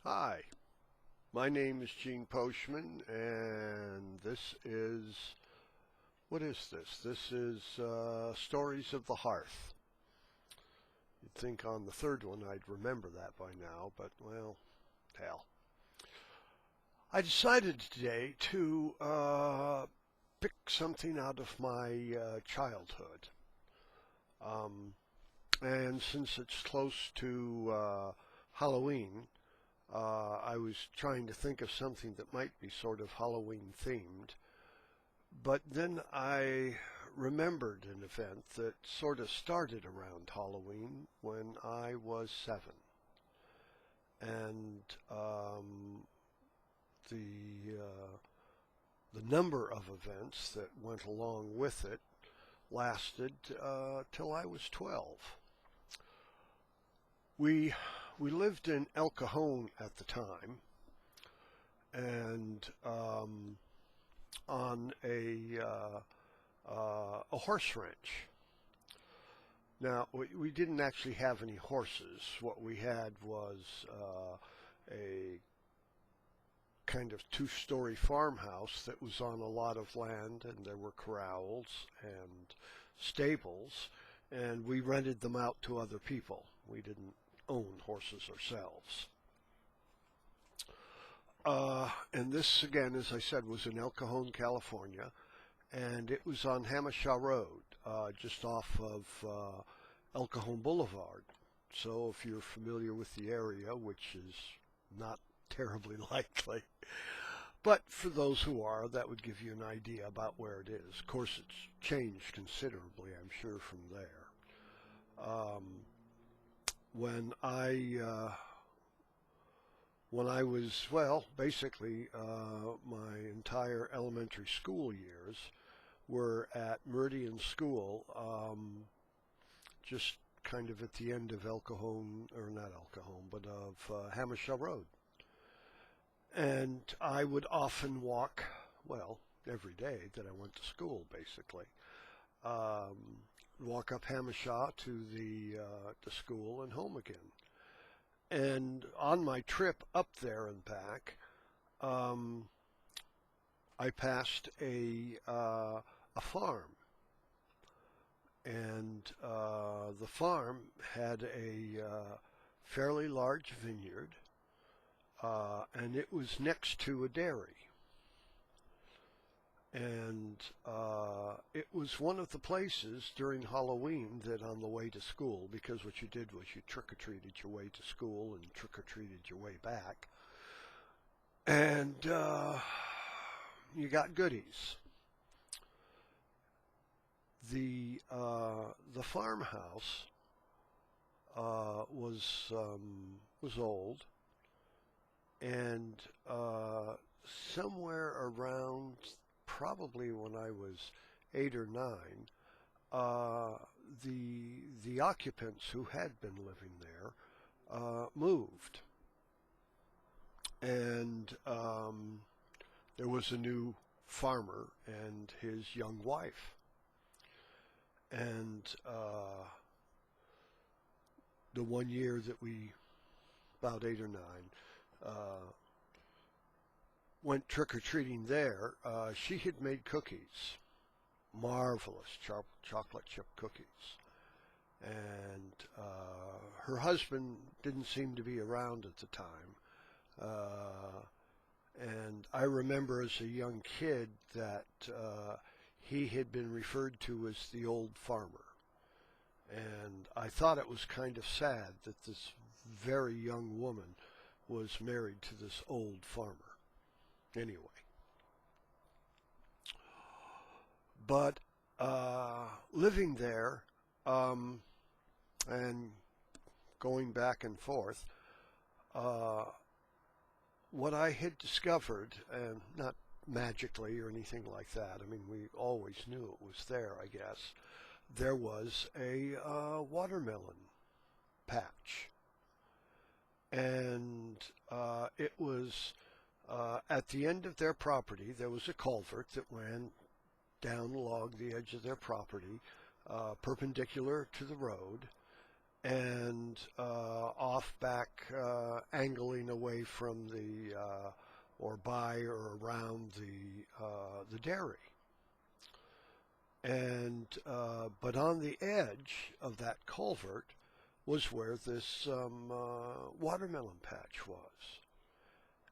Hi, my name is Gene Postman, and what is this? This is Stories of the Hearth. You'd think on the third one I'd remember that by now, but well, hell. I decided today to pick something out of my childhood. Um, and since it's close to Halloween, I was trying to think of something that might be sort of Halloween themed, but then I remembered an event that sort of started around Halloween when I was 7. And the, uh, the number of events that went along with it lasted till I was 12. We we lived in El Cajon at the time, and on a horse ranch. Now we didn't actually have any horses. What we had was a kind of two-story farmhouse that was on a lot of land, and there were corrals and stables, and we rented them out to other people. We didn't own horses ourselves. And this, again, as I said, was in El Cajon, California, and it was on Hamishaw Road, just off of El Cajon Boulevard. So if you're familiar with the area, which is not terribly likely, but for those who are, that would give you an idea about where it is. Of course, it's changed considerably, I'm sure, from there. Um, when I when I was, well, basically my entire elementary school years were at Meridian School, just kind of at the end of El Cajon, or not El Cajon, but of Hamishaw Road. And I would often walk, well, every day that I went to school, basically. Walk up Hamishaw to the school and home again. And on my trip up there and back, I passed a farm, and the farm had a fairly large vineyard, and it was next to a dairy. And it was one of the places during Halloween that on the way to school, because what you did was you trick-or-treated your way to school and trick-or-treated your way back, and you got goodies. The farmhouse was old, and somewhere around probably when I was 8 or 9, the occupants who had been living there moved, and there was a new farmer and his young wife, and the one year that we, about 8 or 9, went trick-or-treating there, she had made cookies, marvelous chocolate chip cookies. And her husband didn't seem to be around at the time. And I remember as a young kid that he had been referred to as the old farmer. And I thought it was kind of sad that this very young woman was married to this old farmer. Anyway, but living there and going back and forth, what I had discovered, and not magically or anything like that, I mean, we always knew it was there, I guess, there was a watermelon patch. And it was at the end of their property. There was a culvert that ran down along the edge of their property, perpendicular to the road, and off back angling away from the or by or around the dairy. And but on the edge of that culvert was where this watermelon patch was.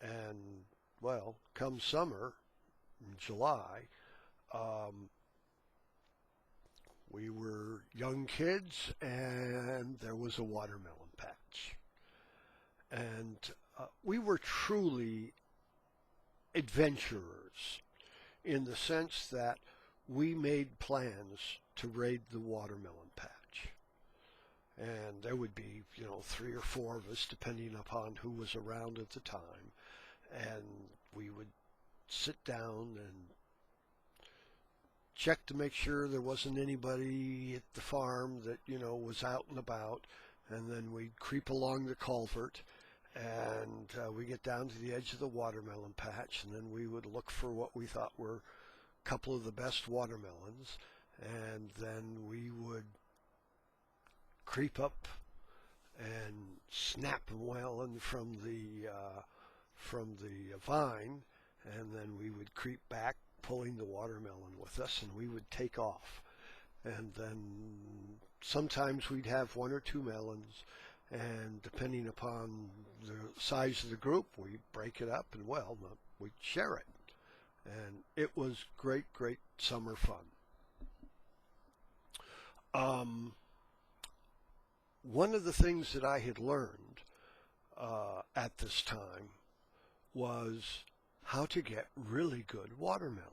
And well, come summer, in July, we were young kids, and there was a watermelon patch. And we were truly adventurers in the sense that we made plans to raid the watermelon patch. And there would be, 3 or 4 of us, depending upon who was around at the time. And we would sit down and check to make sure there wasn't anybody at the farm that, was out and about. And then we'd creep along the culvert, and we get down to the edge of the watermelon patch, and then we would look for what we thought were a couple of the best watermelons, and then we would creep up and snap them well and from the vine, and then we would creep back, pulling the watermelon with us, and we would take off. And then sometimes we'd have 1 or 2 melons, and depending upon the size of the group, we'd break it up, and well, we'd share it. And it was great, great summer fun. One of the things that I had learned at this time was how to get really good watermelons.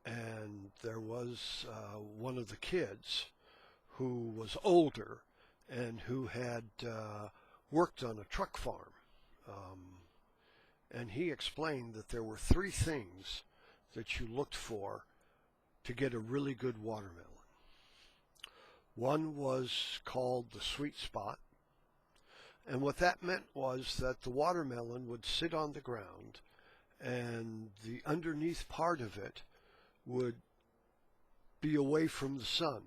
And there was one of the kids who was older and who had worked on a truck farm. And he explained that there were 3 things that you looked for to get a really good watermelon. One was called the sweet spot. And what that meant was that the watermelon would sit on the ground, and the underneath part of it would be away from the sun.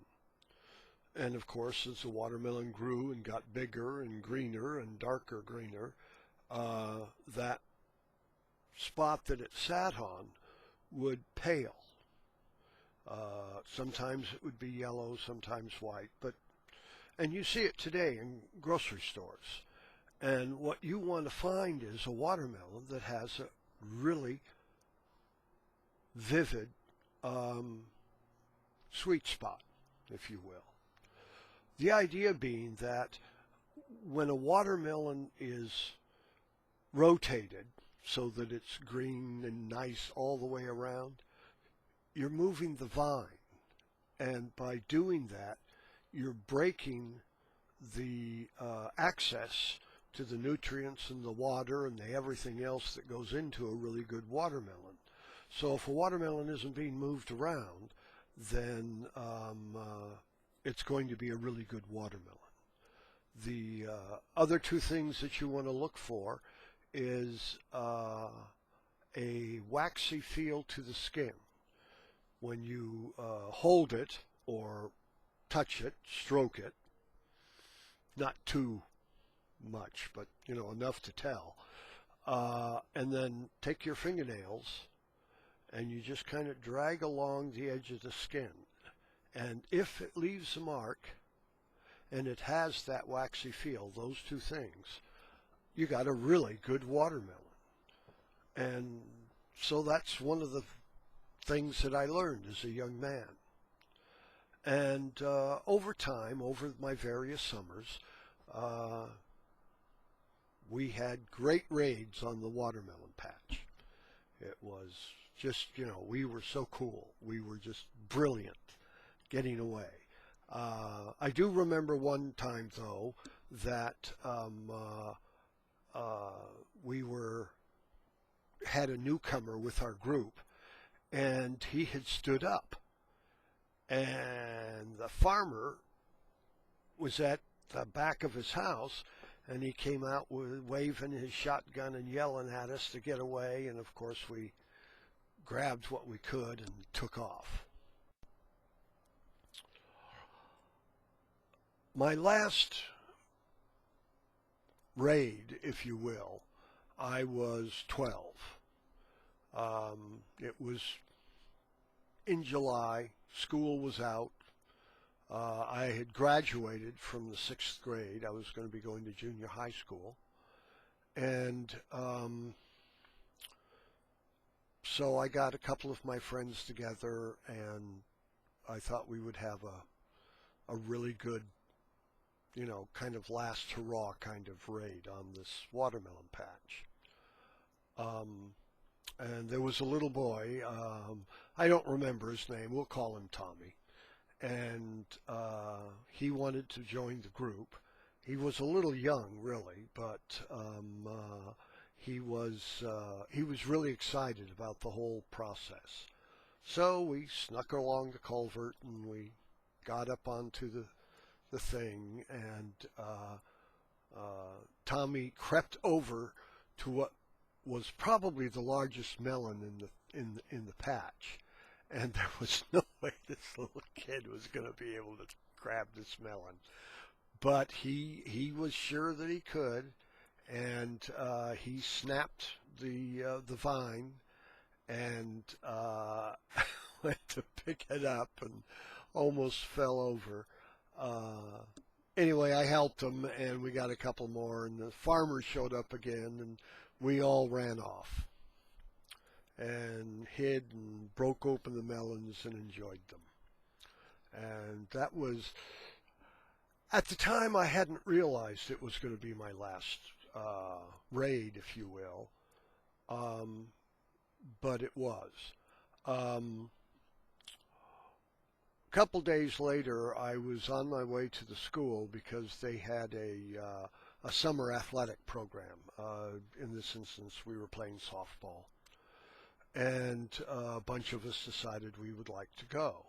And of course, as the watermelon grew and got bigger and greener and darker greener, that spot that it sat on would pale. Sometimes it would be yellow, sometimes white, and you see it today in grocery stores. And what you want to find is a watermelon that has a really vivid sweet spot, if you will. The idea being that when a watermelon is rotated so that it's green and nice all the way around, you're moving the vine. And by doing that, you're breaking the access to the nutrients and the water and everything else that goes into a really good watermelon. So if a watermelon isn't being moved around, then it's going to be a really good watermelon. The other 2 things that you want to look for is a waxy feel to the skin. When you hold it or touch it, stroke it, not too much, but enough to tell, and then take your fingernails and you just kind of drag along the edge of the skin, and if it leaves a mark and it has that waxy feel, those 2 things, you got a really good watermelon. And so that's one of the things that I learned as a young man. And over time, over my various summers, we had great raids on the watermelon patch. It was just, we were so cool. We were just brilliant getting away. I do remember one time, though, that we had a newcomer with our group, and he had stood up, and the farmer was at the back of his house, and he came out waving his shotgun and yelling at us to get away, and of course we grabbed what we could and took off. My last raid, if you will, I was 12. It was in July. School was out. I had graduated from the 6th grade. I was going to be going to junior high school. And so I got a couple of my friends together, and I thought we would have a really good, kind of last hurrah kind of raid on this watermelon patch. And there was a little boy, I don't remember his name, we'll call him Tommy. And he wanted to join the group. He was a little young, really, but he was really excited about the whole process. So we snuck along the culvert, and we got up onto the thing, and Tommy crept over to what was probably the largest melon in the patch, and there was no way this little kid was going to be able to grab this melon. But he was sure that he could, and he snapped the vine and went to pick it up and almost fell over. Anyway, I helped him, and we got a couple more, and the farmer showed up again, and we all ran off and hid and broke open the melons and enjoyed them. And that was, at the time, I hadn't realized it was going to be my last raid, if you will, but it was. A couple days later, I was on my way to the school because they had a summer athletic program. In this instance, we were playing softball. And a bunch of us decided we would like to go.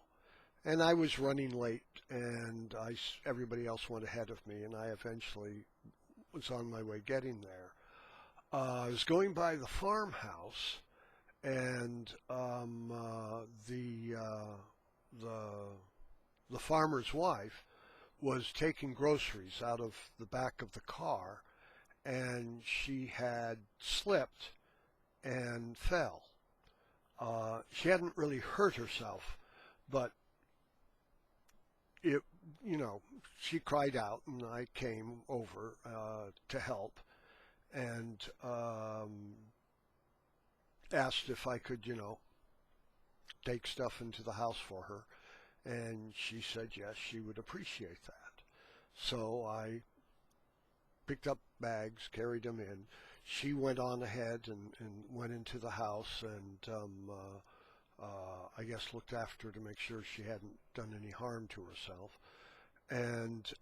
And I was running late, and everybody else went ahead of me, and I eventually was on my way getting there. I was going by the farmhouse, and the farmer's wife was taking groceries out of the back of the car, and she had slipped and fell. She hadn't really hurt herself, but she cried out, and I came over to help and asked if I could, take stuff into the house for her. And she said yes, she would appreciate that. So I picked up bags, carried them in. She went on ahead and went into the house, and I guess looked after her to make sure she hadn't done any harm to herself. And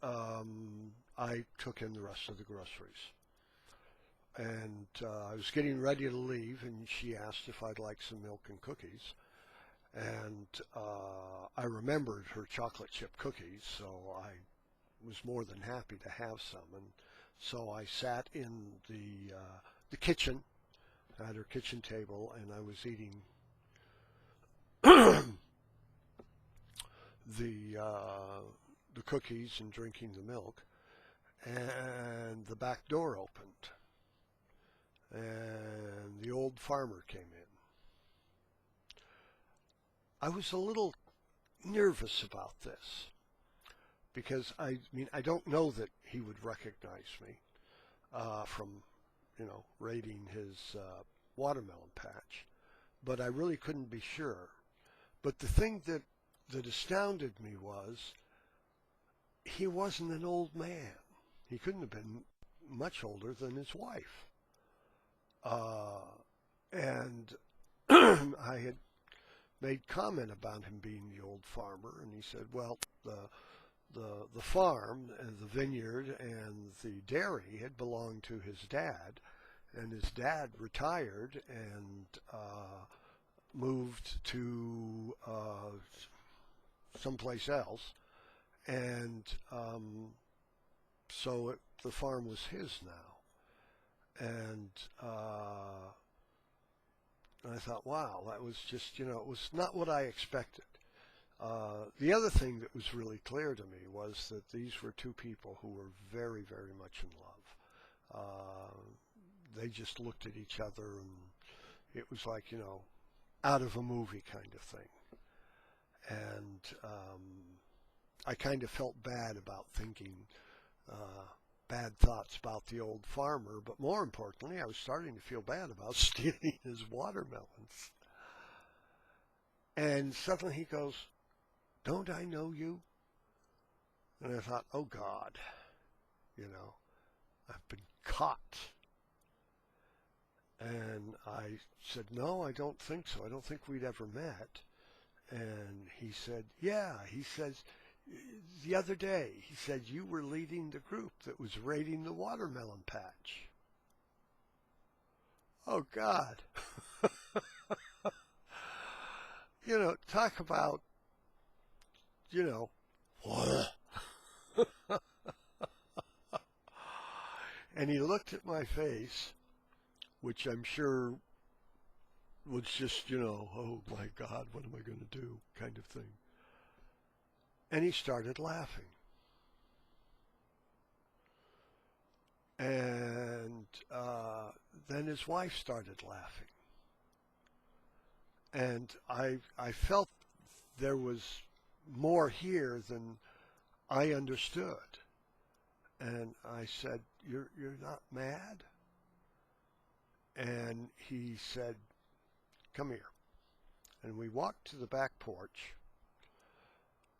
I took in the rest of the groceries. And I was getting ready to leave, and she asked if I'd like some milk and cookies. And I remembered her chocolate chip cookies, so I was more than happy to have some. And so I sat in the kitchen at her kitchen table, and I was eating the cookies and drinking the milk, and the back door opened, and the old farmer came in. I was a little nervous about this because I don't know that he would recognize me from raiding his watermelon patch, but I really couldn't be sure. But the thing that astounded me was he wasn't an old man. He couldn't have been much older than his wife. And I had made comment about him being the old farmer, and he said, well, the farm and the vineyard and the dairy had belonged to his dad, and his dad retired and moved to someplace else, and so the farm was his now. And I thought, wow, that was just, it was not what I expected. The other thing that was really clear to me was that these were two people who were very, very much in They just looked at each other, and it was like, out of a movie kind of thing. And I kind of felt bad about thinking bad thoughts about the old farmer, but more importantly, I was starting to feel bad about stealing his watermelons. And suddenly he goes, "Don't I know you?" And I thought, oh God, I've been caught. And I said, "No, I don't think so. I don't think we'd ever met." And he said, "Yeah." He says, "The other day," he said, "you were leading the group that was raiding the watermelon patch." Oh God. Talk about, what? And he looked at my face, which I'm sure was just, oh my God, what am I going to do kind of thing. And he started laughing. And then his wife started laughing. And I felt there was more here than I understood. And I said, you're not mad?" And he said, "Come here." And we walked to the back porch,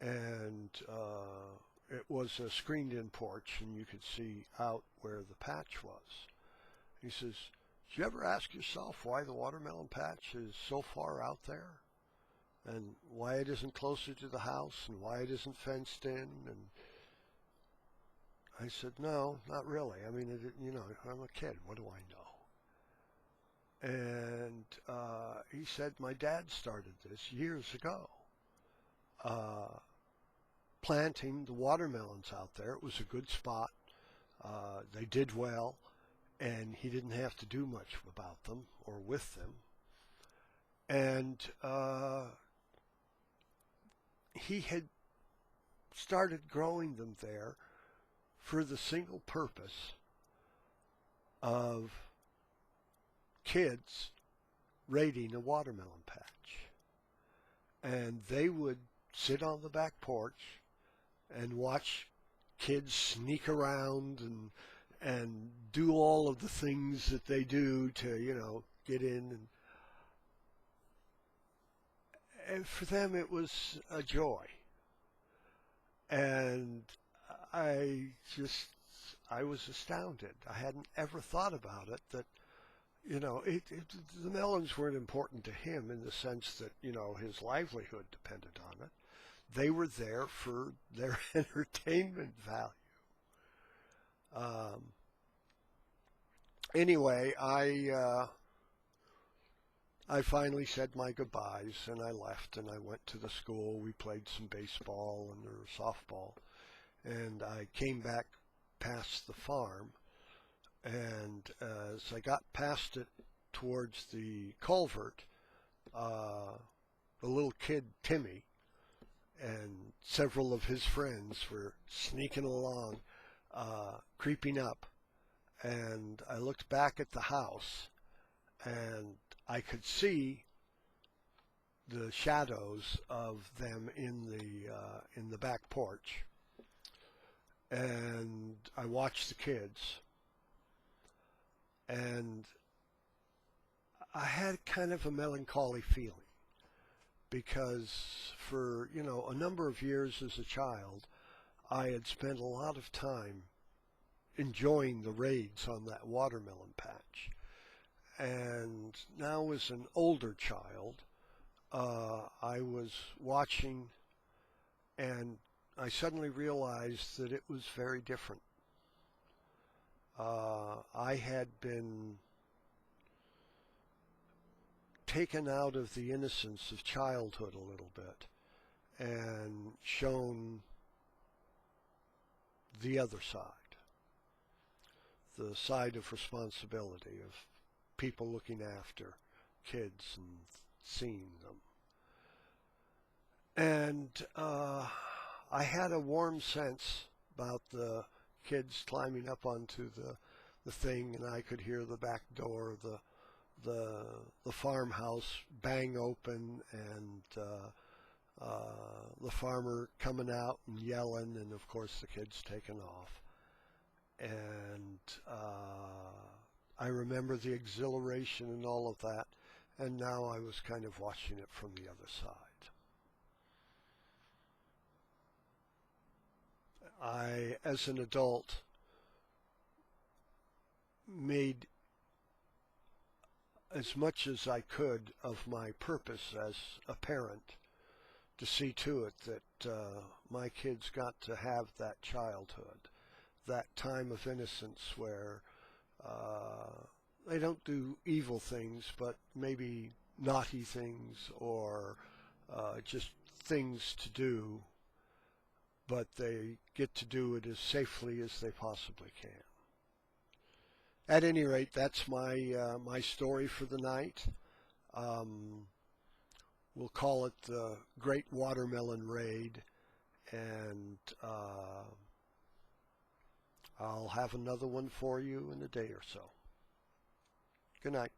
and it was a screened-in porch, and you could see out where the patch was. He says, "Did you ever ask yourself why the watermelon patch is so far out there? And why it isn't closer to the house, and why it isn't fenced in?" And I said, "No, not really. I mean, I'm a kid. What do I know?" And he said, "My dad started this years ago, planting the watermelons out there. It was a good spot. They did well, and he didn't have to do much about them or with them. And he had started growing them there for the single purpose of kids raiding a watermelon patch. And they would sit on the back porch and watch kids sneak around and do all of the things that they do to, get in. And for them, it was a joy. And I was astounded. I hadn't ever thought about it, that, the melons weren't important to him in the sense that, his livelihood depended on it. They were there for their entertainment value. Anyway, I finally said my goodbyes, and I left, and I went to the school. We played some baseball and softball, and I came back past the farm, and as I got past it towards the culvert, the little kid, Timmy, and several of his friends were sneaking along, creeping up, and I looked back at the house, and I could see the shadows of them in the back porch. And I watched the kids, and I had kind of a melancholy feeling, because for, a number of years as a child, I had spent a lot of time enjoying the raids on that watermelon patch. And now as an older child, I was watching, and I suddenly realized that it was very different. I had been taken out of the innocence of childhood a little bit and shown the other side, the side of responsibility, of people looking after kids and seeing them. And I had a warm sense about the kids climbing up onto the the thing, and I could hear the back door of the farmhouse bang open, and the farmer coming out and yelling, and of course the kids taking off. And I remember the exhilaration and all of that, and now I was kind of watching it from the other side. I, as an adult, made as much as I could of my purpose as a parent to see to it that my kids got to have that childhood, that time of innocence where they don't do evil things, but maybe naughty things or just things to do, but they get to do it as safely as they possibly can. At any rate, that's my story for the night. We'll call it the Great Watermelon Raid, and I'll have another one for you in a day or so. Good night.